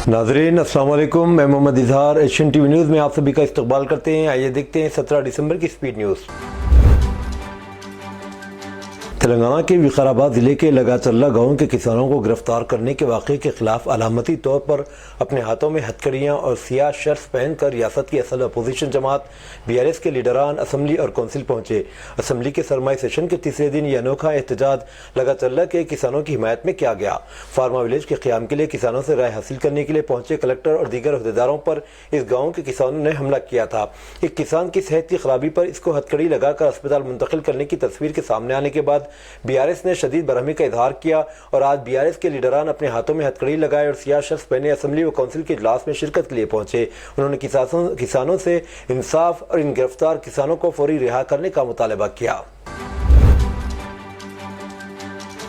नाजरीन अस्सलाम वालेकुम, मैं Mohammad Izhar Asian TV news में आप सभी का इस्तकबाल करते हैं। आइए देखते हैं 17 दिसंबर की स्पीड न्यूज़। तेलंगाना के विकाराबाद ज़िले के लगाचल्ला गांव के किसानों को गिरफ्तार करने के वाक़े के खिलाफ अलामती तौर पर अपने हाथों में हथकड़ियाँ और सियाह शर्ट्स पहनकर रियासत की असल अपोजिशन जमात BRS के लीडरान असम्बली और कौंसिल पहुँचे। असम्बली के सरमाई सेशन के तीसरे दिन यह अनोखा एहतजाज लगाचल्ला के किसानों की हिमायत में किया गया। फार्मा विलेज के क़याम के लिए किसानों से राय हासिल करने के लिए पहुँचे कलेक्टर और दीगर अहदेदारों पर इस गाँव के किसानों ने हमला किया था। एक किसान की सेहत की खराबी पर इसको हथकड़ी लगाकर अस्पताल मुंतकिल करने की तस्वीर के सामने आने के बाद BRS ने शदीद बरहमी का इजहार किया और आज BRS के लीडरान अपने हाथों में हथकड़ी लगाए और सियाह शर्ट्स पहने असम्बली व कौंसिल के इजलास में शिरकत के लिए पहुंचे। उन्होंने किसानों से इंसाफ और इन गिरफ्तार किसानों को फौरी रिहा करने का मुतालबा किया।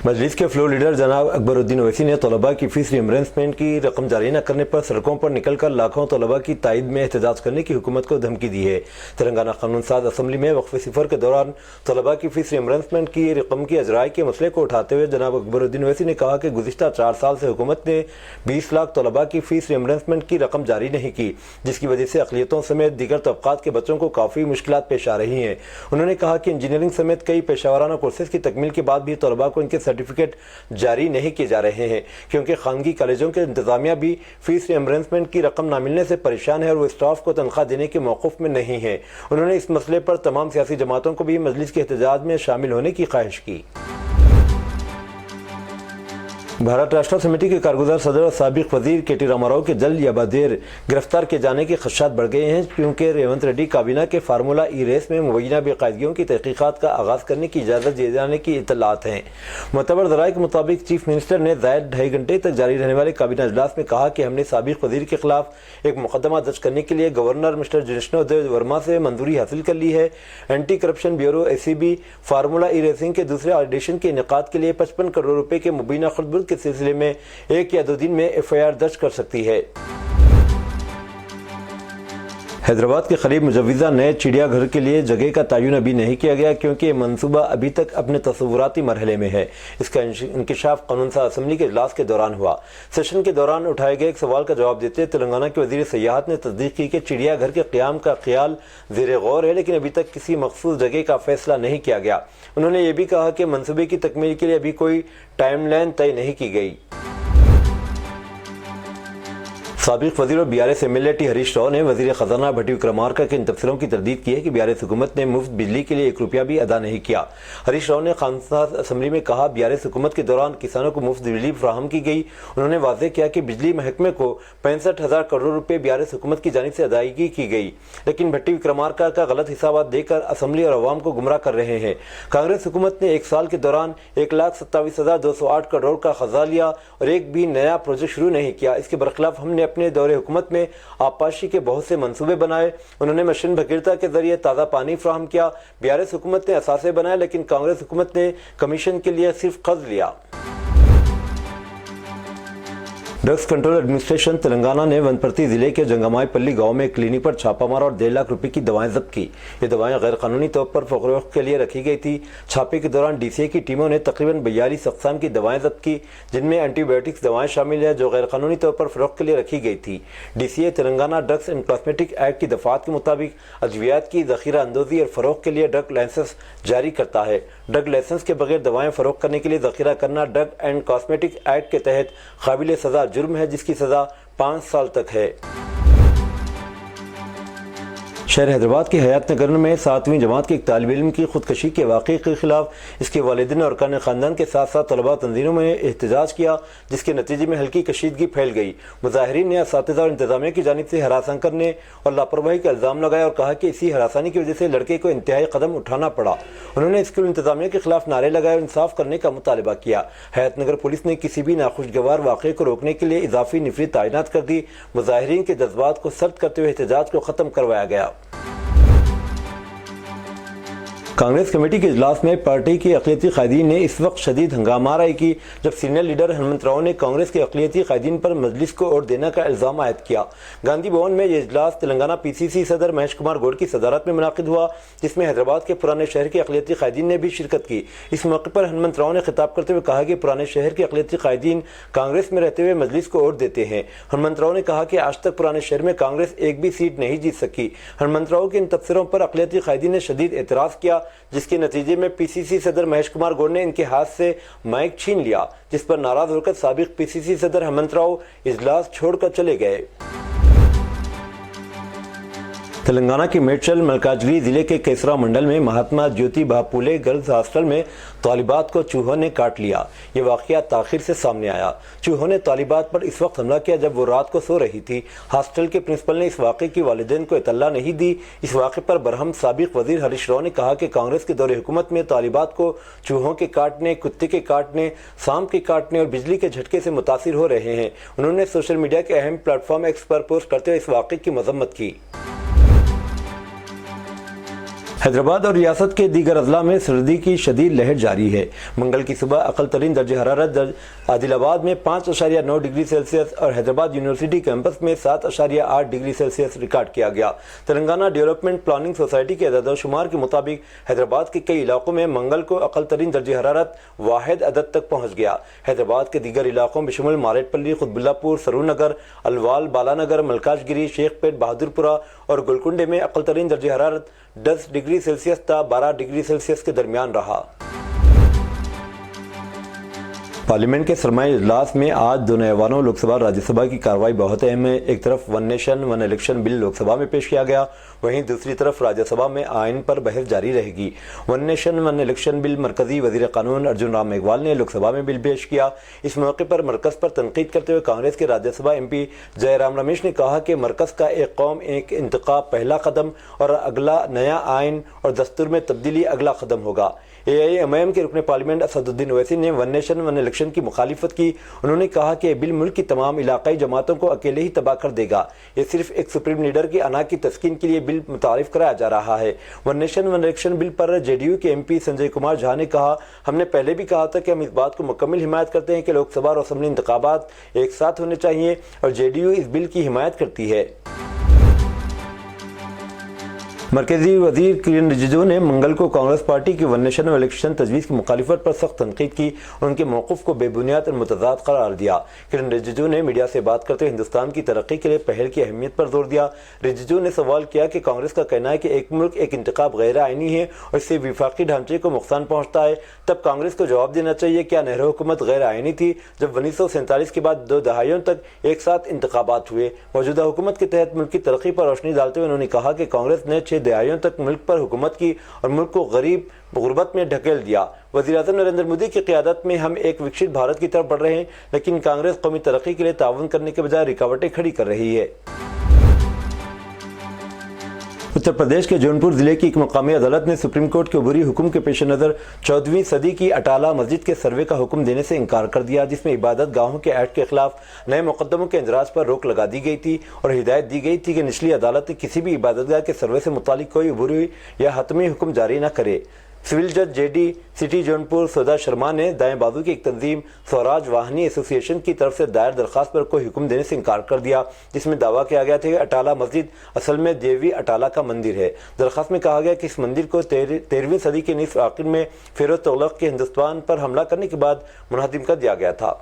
मजलिस के फ्लोर लीडर जनाब अकबरुद्दीन ओवैसी ने तलबा की फीस रिइंबर्समेंट की रकम जारी न करने पर सड़कों पर निकलकर लाखों तलबा की तायद में एहतजाज करने की हुकूमत को धमकी दी है। तेलंगाना कानून साज असम्बली में वक्फे सिफर के दौरान तलबा की फीस रिइंबर्समेंट की रकम की अजराई के मसले को उठाते हुए जनाब अकबरुद्दीन ओवैसी ने कहा कि गुज़िश्ता 4 साल से हुकूमत ने 20 लाख तलबा की फीस रिइंबर्समेंट की रकम जारी नहीं की, जिसकी वजह से अक़लियतों समेत दीगर तबक़ात के बच्चों को काफ़ी मुश्किलात पेश आ रही हैं। उन्होंने कहा कि इंजीनियरिंग समेत कई पेशावराना कोर्सेज की तकमील के बाद भी तलबा को इनके सर्टिफिकेट जारी नहीं किए जा रहे हैं, क्योंकि खानगी कॉलेजों के इंतजामिया भी फीस रिइंबर्समेंट की रकम न मिलने से परेशान है और वो स्टाफ को तनख्वाह देने के मौक़िफ़ में नहीं है। उन्होंने इस मसले पर तमाम सियासी जमातों को भी मजलिस के एहतजाज में शामिल होने की ख्वाहिश की। भारत राष्ट्र समिति के कारगुजार सदर और साबिक वजीर KT रामाराव के जल्द या बदेर गिरफ्तार किए जाने के खदशात बढ़ गए हैं, क्योंकि रेवंत रेड्डी काबीना के फार्मूला रेस में मुबैना बेकायदगियों की तहकीकात का आगाज़ करने की इजाज़त दिए जाने की इतलात हैं। मुतबर ज़राए के मुताबिक चीफ मिनिस्टर ने ज़ायद 2.5 घंटे तक जारी रहने वाले काबीना इजलास में कहा कि हमने साबिक वजीर के खिलाफ एक मुकदमा दर्ज करने के लिए गवर्नर मिस्टर जिष्णुदेव वर्मा से मंजूरी हासिल कर ली है। Anti corruption bureau ACB formula racing के दूसरे ऑडिशन के इनेकाद के लिए 55 करोड़ रुपए के मुबीना खुर्द के सिलसिले में 1 या 2 दिन में FIR दर्ज कर सकती है। हैदराबाद के करीब मुजव्विज़ा नए चिड़ियाघर के लिए जगह का तयन अभी नहीं किया गया, क्योंकि ये मनसूबा अभी तक अपने तसव्वुराती मरहले में है। इसका इंकिशाफ कानून साज असम्बली के इजलास के दौरान हुआ। सेशन के दौरान उठाए गए एक सवाल का जवाब देते हुए तेलंगाना के वज़ीर सयाहत ने तस्दीक की कि चिड़ियाघर के क़याम का ख्याल ज़ेर गौर है, लेकिन अभी तक किसी मखसूस जगह का फैसला नहीं किया गया। उन्होंने ये भी कहा कि मनसूबे की तकमील के लिए अभी कोई टाइमलाइन तय नहीं की गई। साबिक वज़ीर और BRS MLA T Harish Rao ने वज़ीर ख़जाना भट्टी विक्रमार्का के इन तबसरों की तरदीद की है कि BRS हुकूमत ने मुफ्त बिजली के लिए 1 रुपया भी अदा नहीं किया। हरीश राव ने खानसाज असम्बली में कहा, BRS हुकूमत के दौरान किसानों को मुफ्त बिजली फराहम की गई। उन्होंने वाज़ेह किया कि बिजली महकमे को 65,000 करोड़ रुपये BRS हुकूमत की जानिब से अदायगी की गई, लेकिन भट्टी विक्रमार्का का गलत हिसाबात देकर असम्बली और अवाम को गुमराह कर रहे हैं। कांग्रेस हुकूमत ने 1 साल के दौरान 1,27,208 करोड़ का खर्जा लिया और एक भी नया प्रोजेक्ट शुरू नहीं किया। इसके बरखिलाफ हमने अपने दौरे हुकूमत में आबपाशी के बहुत से मंसूबे बनाए। उन्होंने मशीन भगीरथा के जरिए ताज़ा पानी फराहम किया। BRS हुकूमत ने असासे बनाए, लेकिन कांग्रेस हुकूमत ने कमीशन के लिए सिर्फ कर्ज लिया। ड्रग्स कंट्रोल एडमिनिस्ट्रेशन तेलंगाना ने वनपर्ती जिले के जंगमाईपल्ली गांव में एक क्लिनिक पर छापा मारा और 1.5 लाख रुपए की दवाएं जब्त की। ये दवाएं गैर कानूनी तौर पर फरोख्त के लिए रखी गई थी। छापे के दौरान DCA की टीमों ने तकरीबन 42 अक़साम की दवाएं जब्त की, जिनमें एंटीबायोटिक्स दवाएं शामिल है जो गैर कानूनी तौर पर फरोख्त के लिए रखी गई थी। DCA Telangana drugs and cosmetic act की दफात के मुताबिक अद्वियात की ज़ख़ीरा अंदोज़ी और फ़रोख्त के लिए ड्रग लाइसेंस जारी करता है। ड्रग लाइसेंस के बगैर दवाएं फरोख्त करने के लिए ज़ख़ीरा करना ड्रग एंड कॉस्मेटिक एक्ट के तहत काबिल सज़ा जुर्म है, जिसकी सज़ा 5 साल तक है। शहर हैदराबाद के हयात नगर में 7वीं जमात के एक तालिब इल्म की खुदकशी के वाक़े के खिलाफ इसके वालिदैन और अरकान ख़ानदान के साथ साथ तलबा तंजीमों में एहतजाज किया, जिसके नतीजे में हल्की कशीदगी फैल गई। मुज़ाहिरीन ने असातिज़ा और इंतज़ामिया की जानिब से हरासान करने और लापरवाही का इल्ज़ाम लगाया और कहा कि इसी हरासानी की वजह से लड़के को इंतहाई कदम उठाना पड़ा। उन्होंने स्कूल इंतज़ामिया के खिलाफ नारे लगाए और इंसाफ करने का मुतालबा किया। हयात नगर पुलिस ने किसी भी नाखुशगवार वाक़े को रोकने के लिए इजाफी नफरी तैनात कर दी। मुज़ाहिरीन के जज्बात को सर्द करते हुए एहतजाज को ख़त्म करवाया गया। कांग्रेस कमेटी के इजलास में पार्टी के अक़लियती क़ायदीन ने इस वक्त शदीद हंगामा आरई की जब सीनियर लीडर हनुमंत राव ने कांग्रेस के अक़लियती क़ायदीन पर मजलिस को वोट देने का इल्ज़ाम आयद किया। गांधी भवन में यह इजलास तेलंगाना PCC सदर महेश कुमार गौड़ की सदारत में मुनाकिद हुआ, जिसमें हैदराबाद के पुराने शहर के अक़लियती क़ायदीन ने भी शिरकत की। इस मौके पर हनुमंत राव ने खिताब करते हुए कहा कि पुराने शहर के अक़लियती क़ायदीन कांग्रेस में रहते हुए मजलिस को वोट देते हैं। हनुमंत राव ने कहा कि आज तक पुराने शहर में कांग्रेस एक भी सीट नहीं जीत सकी। हनुमंत राव के इन तबसरों पर अक़लियती क़ायदीन ने शदीद एतराज़ किया, जिसके नतीजे में PCC सदर महेश कुमार गौड़ ने इनके हाथ से माइक छीन लिया, जिस पर नाराज होकर साबिक PCC सदर हनुमंत राव इजलास छोड़कर चले गए। तेलंगाना के मेडचल मल्काजगिरी जिले के केसरा मंडल में महात्मा ज्योतिबा फुले गर्ल्स हॉस्टल में तालिबात को चूहों ने काट लिया। ये वाक़या ताख़ीर से सामने आया। चूहों ने तालिबात पर इस वक्त हमला किया जब वो रात को सो रही थी। हॉस्टल के प्रिंसिपल ने इस वाक़े की वालिदैन को इत्तला नहीं दी। इस वाक़े पर बरहम साबिक वज़ीर हरीश राव ने कहा कि कांग्रेस के दौरे हुकूमत में तालिबात को चूहों के काटने, कुत्ते के काटने, सांप के काटने और बिजली के झटके से मुतासिर हो रहे हैं। उन्होंने सोशल मीडिया के अहम प्लेटफॉर्म एक्स पर पोस्ट करते हुए इस वाक़े की मज़म्मत की। हैदराबाद और रियासत के दीगर अजला में सर्दी की शदीद लहर जारी है। मंगल की सुबह अक़ल तरीन दर्ज हरारत आदिलाबाद में 5.9 डिग्री सेल्सियस और हैदराबाद यूनिवर्सिटी कैंपस में 7.8 डिग्री सेल्सियस रिकॉर्ड किया गया। तेलंगाना डेवलपमेंट प्लानिंग सोसाइटी के अदद-ओ-शुमार के मुताबिक हैदराबाद के कई इलाकों में मंगल को अक़ल तरीन दर्ज हरारत वाहिद अदद तक पहुँच गया। हैदराबाद के दीगर इलाकों बशमुल मारेटपल्ली, कुतुबुल्लापुर, सरूरनगर, अलवाल, बालानगर, मलकाजगिरी, शेखपेट, बहादुरपुरा और गोलकुंडे में अक़ल तरीन दर्ज हरारत 10 डिग्री सेल्सियस था 12 डिग्री सेल्सियस के दरमियान रहा। पार्लियामेंट के सरमाई इजलास में आज दोनों ऐवानों लोकसभा और राज्यसभा की कार्रवाई बहुत अहम है। एक तरफ one nation one election bill Lok Sabha में पेश किया गया, वहीं दूसरी तरफ राज्यसभा में आइन पर बहस जारी रहेगी। One nation one election bill मरकजी वजीर कानून अर्जुन राम मेघवाल ने लोकसभा में बिल पेश किया। इस मौके पर मरकज पर तनकीद करते हुए कांग्रेस के राज्यसभा MP जयराम रमेश ने कहा कि मरकज का एक कौम एक इंतखाब पहला कदम और अगला नया आइन और दस्तूर में तब्दीली अगला कदम होगा। AIMIM के रुकने पार्लियामेंट असदुद्दीन ओवैसी ने वन नेशन वन इलेक्शन की मुखालिफत की। उन्होंने कहा कि बिल मुल्क की तमाम इलाकाई जमातों को अकेले ही तबाह कर देगा। ये सिर्फ एक सुप्रीम लीडर की अना की तस्कीन के लिए बिल मुतारिफ कराया जा रहा है। One nation one election bill पर JDU के MP संजय कुमार झा ने कहा, हमने पहले भी कहा था कि हम इस बात को मुकम्मल हिमायत करते हैं कि लोकसभा और असम्बली इंतखाबात एक साथ होने चाहिए और JDU इस बिल की हिमायत करती है। मरकजी वजीर किरण रिजिजू ने मंगल को कांग्रेस पार्टी की वन नेशन इलेक्शन तजवीज़ की मुखालिफत पर सख्त तनकीद की और उनके मौक़िफ़ को बेबुनियाद और मुतज़ाद करार दिया। किरण रिजिजू ने मीडिया से बात करते हुए हिंदुस्तान की तरक्की के लिए पहल की अहमियत पर जोर दिया। रिजिजू ने सवाल किया कि कांग्रेस का कहना है कि एक मुल्क एक इंतखाब गैर आइनी है और इससे वफाकी ढांचे को नुकसान पहुँचता है, तब कांग्रेस को जवाब देना चाहिए क्या नेहरू हुकूमत गैर आइनी थी जब 1947 के बाद 2 दहाइयों तक एक साथ इंतखाबात हुए। मौजूदा हुकूमत के तहत मुल्क की तरक्की पर रोशनी डालते हुए उन्होंने कहा कि कांग्रेस ने 6 दहाइयों तक मुल्क पर हुकूमत की और मुल्क को गरीब गुर्बत में ढकेल दिया। वज़ीर-ए-आज़म नरेंद्र मोदी की क़यादत में हम एक विकसित भारत की तरफ बढ़ रहे हैं, लेकिन कांग्रेस कौमी तरक्की के लिए ताउन करने के बजाय रुकावटें खड़ी कर रही है। उत्तर प्रदेश के जौनपुर जिले की एक मकामी अदालत ने सुप्रीम कोर्ट के अबूरी हुक्म के पेश नज़र 14वीं सदी की अटाला मस्जिद के सर्वे का हुक्म देने से इनकार कर दिया, जिसमें इबादत गाहों के एक्ट के खिलाफ नए मुकदमों के इंदराज पर रोक लगा दी गई थी और हिदायत दी गई थी कि निचली अदालत किसी भी इबादतगाह के सर्वे से मुतालिक कोई अबूरी या हतमी हुक्म जारी न करे। सिविल जज JD सिटी जौनपुर सौदा शर्मा ने दाएं बाजू की एक तंजीम स्वराज वाहनी एसोसिएशन की तरफ से दायर दरख्वास्त पर कोई हुक्म देने से इनकार कर दिया, जिसमें दावा किया गया था कि अटाला मस्जिद असल में देवी अटाला का मंदिर है। दरख्वास्त में कहा गया कि इस मंदिर को 13वीं सदी के निस्फ आखिर में फिरोज तुगलक के हिंदुस्तान पर हमला करने के बाद मुनहदिम कर दिया गया था।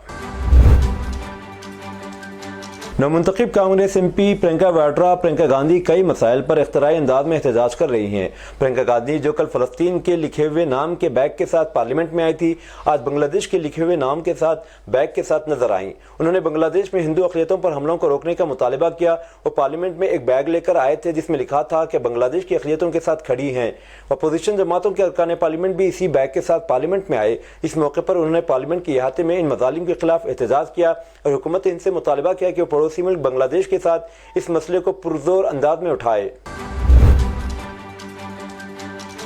नवमुंतखब कांग्रेस MP प्रियंका गांधी कई मसाइल पर इख्तराई अंदाज में एहतजाज कर रही हैं। प्रियंका गांधी जो कल फ़लस्तीन के लिखे हुए नाम के बैग के साथ पार्लियामेंट में आई थी, आज बांग्लादेश के लिखे हुए नाम के साथ बैग के साथ नजर आईं। उन्होंने बांग्लादेश में हिंदू अक़लियतों पर हमलों को रोकने का मुतालबा किया। वो पार्लियामेंट में एक बैग लेकर आए थे जिसमें लिखा था कि बांग्लादेश की अक़लियतों के साथ खड़ी हैं। अपोजिशन जमातों के अरकान पार्लियामेंट भी इसी बैग के साथ पार्लियामेंट में आए। इस मौके पर उन्होंने पार्लियामेंट के अहाते में इन मज़ालिम के खिलाफ एहतजाज किया और हुकूमत हिंद से मुतालबा किया कि वो पड़ोसी मुल्क बांग्लादेश के साथ इस मसले को पुरजोर अंदाज में उठाए।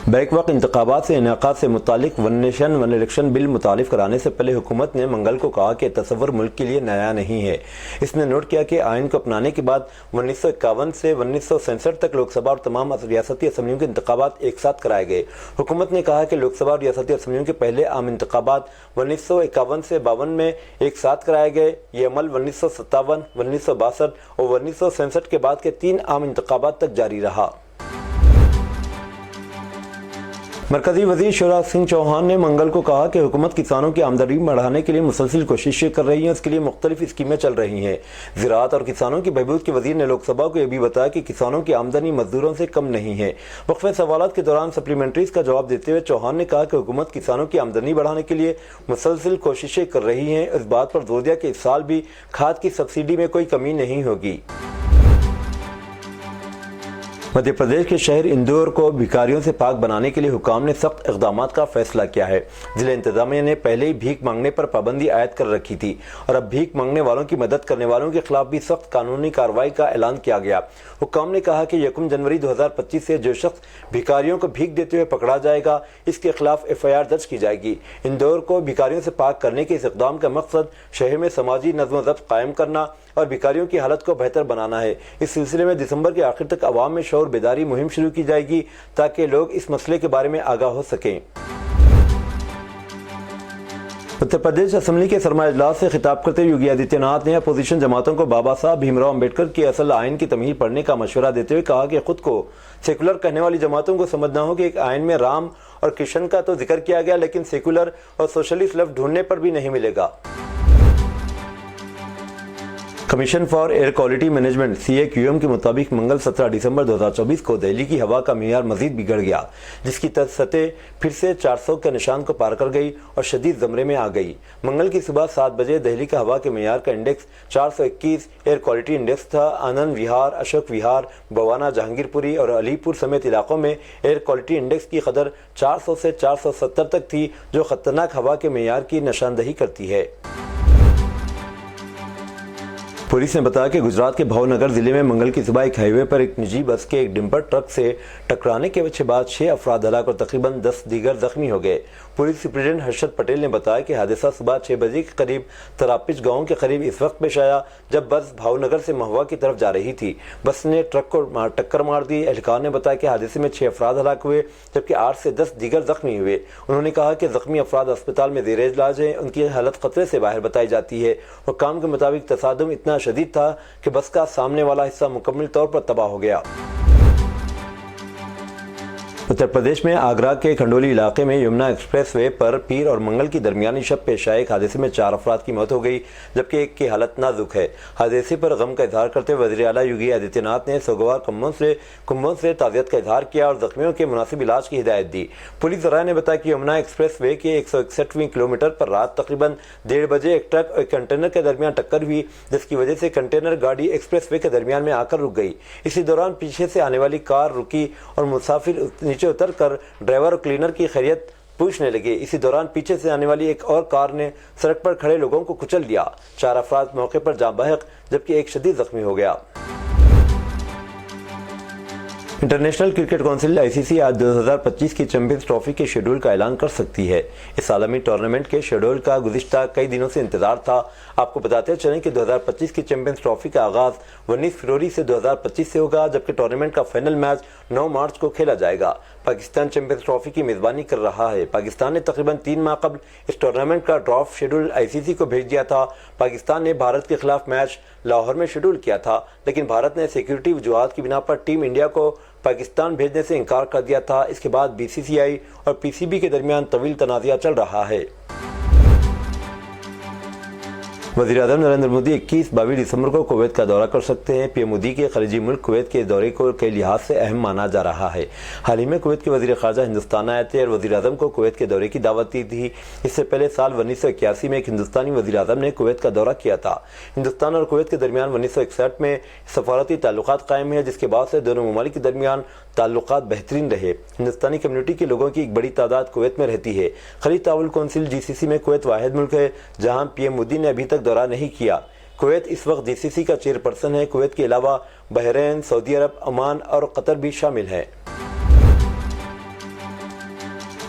बैक वक्त इंतखाबात से इनेकाद से मुतालिक one nation one election bill मुतालिफ कराने से पहले हुकूमत ने मंगल को कहा कि तस्वर मुल्क के लिए नया नहीं है। इसने नोट किया कि आइन को अपनाने के बाद 1951 से 1967 तक लोकसभा और तमाम रियासती असम्बलियों के इंतखाबात एक साथ कराए गए। हुकूमत ने कहा कि लोकसभा और रियासती असम्बलियों के पहले आम इंतखाबात 1951 से 52 में एक साथ कराए गए। ये अमल 1957, 1962 और 1967 के बाद के 3 आम इंतखाबात तक जारी रहा। मरकजी वजीर शिवराज सिंह चौहान ने मंगल को कहा कि हुकूमत किसानों की आमदनी बढ़ाने के लिए मुसलसिल कोशिशें कर रही है। इसके लिए मुख्तलिफ स्कीमें चल रही हैं। ज़राअत और किसानों की बहबूद के वजीर ने लोकसभा को यह भी बताया कि किसानों की आमदनी मजदूरों से कम नहीं है। वक्फे सवालात के दौरान सप्लीमेंट्रीज का जवाब देते हुए चौहान ने कहा कि हुकूमत किसानों की आमदनी बढ़ाने के लिए मुसलसिल कोशिशें कर रही है। इस बात पर जोर दिया कि इस साल भी खाद की सब्सिडी में कोई कमी नहीं होगी। मध्य प्रदेश के शहर इंदौर को भिखारियों से पाक बनाने के लिए हुकाम ने सख्त इक़दाम का फैसला किया है। जिला इंतजामिया ने पहले ही भीख मांगने पर पाबंदी आयद कर रखी थी और अब भीख मांगने वालों की मदद करने वालों के खिलाफ भी सख्त कानूनी कार्रवाई का ऐलान किया गया। हुकाम ने कहा कि 1 जनवरी 2025 से जो शख्स भिखारियों को भीख देते हुए पकड़ा जाएगा, इसके खिलाफ FIR दर्ज की जाएगी। इंदौर को भिखारियों से पाक करने के इस इक़दाम का मकसद शहर में समाजी नज़्म ज़ब्त कायम करना और भिखारियों की हालत को बेहतर बनाना है। इस सिलसिले में दिसंबर के आखिर तक अवाम में शऊर बेदारी मुहिम शुरू की जाएगी ताकि लोग इस मसले के बारे में आगाह हो सकें। उत्तर प्रदेश असेंबली के सरमाया इजलास से खिताब करते हुए योगी आदित्यनाथ ने अपोजिशन जमातों को बाबा साहब भीमराव अम्बेडकर के असल आइन की तमीर पढ़ने का मशवरा देते हुए कहा कि खुद को सेकुलर कहने वाली जमातों को समझना हो कि एक आइन में राम और कृष्ण का तो जिक्र किया गया, लेकिन सेकुलर और सोशलिस्ट लफ्ज ढूंढने पर भी नहीं मिलेगा। Commission for air quality management CAQM के मुताबिक मंगल 17 दिसंबर 2024 को दिल्ली की हवा का मेयार मजीद बिगड़ गया, जिसकी सतह फिर से 400 के निशान को पार कर गई और शदीद ज़मरे में आ गई। मंगल की सुबह 7 बजे दिल्ली का हवा के मेयार का इंडेक्स 421 एयर क्वालिटी इंडेक्स था। आनंद विहार, अशोक विहार, बवाना, जहांगीरपुरी और अलीपुर समेत इलाकों में एयर क्वालिटी इंडेक्स की कदर 400 से 470 तक थी, जो खतरनाक हवा के मेयार की निशानदही करती है। पुलिस ने बताया कि गुजरात के भावनगर जिले में मंगल की सुबह एक हाईवे पर एक निजी बस के एक डिम्पर ट्रक से टकराने के बाद 6 अफराद हलाक और तकरीबन 10 दीगर जख्मी हो गए। पुलिस सुप्रिटेंडेंट हर्षद पटेल ने बताया कि हादसा सुबह 6 बजे के करीब तरापिच गांव के करीब इस वक्त पेश आया जब बस भावनगर से महुआ की तरफ जा रही थी। बस ने ट्रक को टक्कर मार दी। एहलकार ने बताया कि हादसे में 6 अफराद हलाक हुए जबकि 8 से 10 दीगर जख्मी हुए। उन्होंने कहा कि जख्मी अफराद अस्पताल में ज़ेर इलाज है, उनकी हालत खतरे से बाहर बताई जाती है। हुक्काम के मुताबिक तसादुम इतना शदीद था कि बस का सामने वाला हिस्सा मुकम्मल तौर पर तबाह हो गया। उत्तर प्रदेश में आगरा के खंडोली इलाके में यमुना एक्सप्रेस वे पर पीर और मंगल की दरमियानी शब पेश आए एक हादसे में 4 अफराद की मौत हो गई जबकि एक की हालत नाजुक है। हादसे पर गम का इजहार करते हुए वज़ीर आला योगी आदित्यनाथ ने सोगवार कुंभों से ताज़ियत का इजहार किया और जख्मियों के मुनासिब इलाज की हिदायत दी। पुलिस ज़राए ने बताया कि यमुना एक्सप्रेस वे के 161वीं किलोमीटर पर रात तकरीबन 1:30 बजे एक ट्रक और कंटेनर के दरमियान टक्कर हुई, जिसकी वजह से कंटेनर गाड़ी एक्सप्रेस वे के दरमियान में आकर रुक गई। इसी दौरान पीछे से आने वाली कार रुकी और मुसाफिर नीचे उतर कर ड्राइवर और क्लीनर की खैरियत पूछने लगे। इसी दौरान पीछे से आने वाली एक और कार ने सड़क पर खड़े लोगों को कुचल दिया। 4 अफराद मौके पर जाँ बहक जबकि एक शदीद जख्मी हो गया। इंटरनेशनल क्रिकेट काउंसिल ICC आज 2025 की चैंपियंस ट्रॉफी के शेड्यूल का ऐलान कर सकती है। इस आलमी टूर्नामेंट के शेड्यूल का गुज़िश्ता कई दिनों से इंतजार था। आपको बताते चलें कि 2025 की चैंपियंस ट्रॉफी का आगाज़ 19 फरवरी से 2025 से होगा, जबकि टूर्नामेंट का फाइनल मैच 9 मार्च को खेला जाएगा। पाकिस्तान चैंपियंस ट्रॉफी की मेज़बानी कर रहा है। पाकिस्तान ने तकरीबन 3 माह कबल इस टूर्नामेंट का ड्राफ्ट शेड्यूल ICC को भेज दिया था। पाकिस्तान ने भारत के खिलाफ मैच लाहौर में शेड्यूल किया था, लेकिन भारत ने सिक्योरिटी वजूहात की बिना पर टीम इंडिया को पाकिस्तान भेजने से इनकार कर दिया था। इसके बाद BCCI और PCB के दरमियान तवील तनाज़ा चल रहा है। वज़ीर-ए-आज़म नरेंद्र मोदी 21-22 दिसंबर को कुवैत का दौरा कर सकते हैं। PM मोदी के खलीजी मुल्क कुवैत के दौरे को कई लिहाज से अहम माना जा रहा है। हाल ही में कुवैत के वज़ीर ख़ारजा हिंदुस्तान आए थे और वज़ीर-ए-आज़म को कुवैत के दौरे की दावत दी थी। इससे पहले साल 1981 में एक हिंदुस्तानी वज़ीर-ए-आज़म ने कुवैत का दौरा किया था। हिंदुस्तान और कुवैत के दरमियान 1961 में सफारती ताल्लुकात कायम है, जिसके बाद से दोनों ममालिक के दरमियान ताल्लुकात बेहतरीन रहे। हिंदुस्तानी कम्युनिटी के लोगों की एक बड़ी तादाद कुवैत में रहती है। खलीज ताउन कौंसिल GCC में कुवैत वाहिद मुल्क है जहां PM मोदी ने अभी तक दौरा नहीं किया। कुवैत इस वक्त GCC का चेयरपर्सन है। कुवैत के अलावा बहरीन, सऊदी अरब, ओमान और कतर भी शामिल हैं।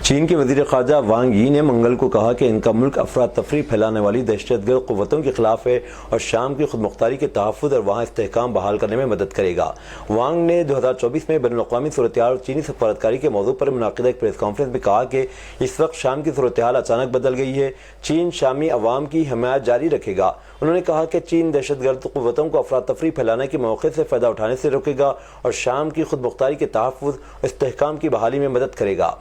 چین کے وزیر خارجہ وانگ یی نے منگل کو کہا کہ ان کا ملک افراتفری پھیلانے والی دہشت گرد قوتوں کے خلاف ہے اور شام کی خود مختاری کے تحفظ اور وہاں استحکام بحال کرنے میں مدد کرے گا۔ وانگ نے 2024 میں بین الاقوامی صورتحال اور چینی سفارتکاری کے موضوع پر منعقدہ ایک پریس کانفرنس میں کہا کہ اس وقت شام کی صورتحال اچانک بدل گئی ہے، چین شامی عوام کی حمایت جاری رکھے گا۔ انہوں نے کہا کہ چین دہشت گرد قوتوں کو افراتفری پھیلانے کے موقع سے فائدہ اٹھانے سے روکے گا اور شام کی خود مختاری کے تحفظ اور استحکام کی بحالی میں مدد کرے گا۔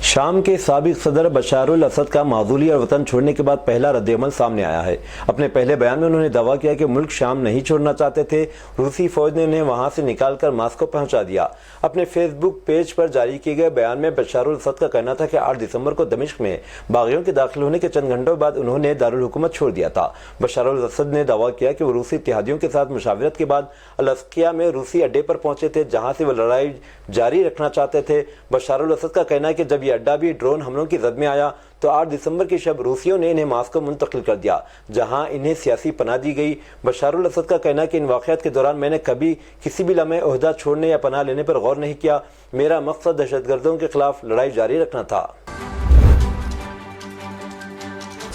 شام کے سابق صدر بشار الاسد کا معزولی اور وطن چھوڑنے کے بعد پہلا رد عمل سامنے آیا ہے۔ اپنے پہلے بیان میں انہوں نے دعویٰ کیا کہ ملک شام نہیں چھوڑنا چاہتے تھے، روسی فوج نے انہیں وہاں سے نکال کر ماسکو پہنچا دیا۔ اپنے فیس بک پیج پر جاری کیے گئے بیان میں بشار الاسد کا کہنا تھا کہ 8 دسمبر کو دمشق میں باغیوں کے داخل ہونے کے چند گھنٹوں بعد انہوں نے دارالحکومت چھوڑ دیا تھا۔ بشار الاسد نے دعویٰ کیا کہ وہ روسی اتحادیوں کے ساتھ مشاورت کے بعد الاسکیا میں روسی اڈے پر پہنچے تھے، جہاں سے وہ لڑائی جاری رکھنا چاہتے تھے۔ بشار الاسد کا کہنا ہے کہ جب یہ اڈا بھی ڈرون حملوں کی زد میں آیا تو 8 دسمبر کی شب روسیوں نے انہیں ماسکو منتقل کر دیا، جہاں انہیں سیاسی پناہ دی گئی۔ بشار الاسد کا کہنا ہے کہ ان واقعات کے دوران میں نے کبھی کسی بھی لمحے عہدہ چھوڑنے یا پناہ لینے پر غور نہیں کیا، میرا مقصد دہشت گردوں کے خلاف لڑائی جاری رکھنا تھا۔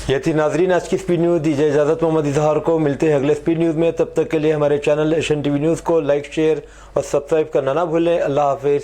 یہ تھی ناظرین آج کی سپیڈ نیوز، دیجیے اجازت محمد اظہار کو، ملتے ہیں اگلے سپیڈ نیوز میں، تب تک کے لیے ہمارے channel Asian T V news کو لائک، شیئر اور سبسکرائب کرنا نہ بھولیں۔ اللہ حافظ۔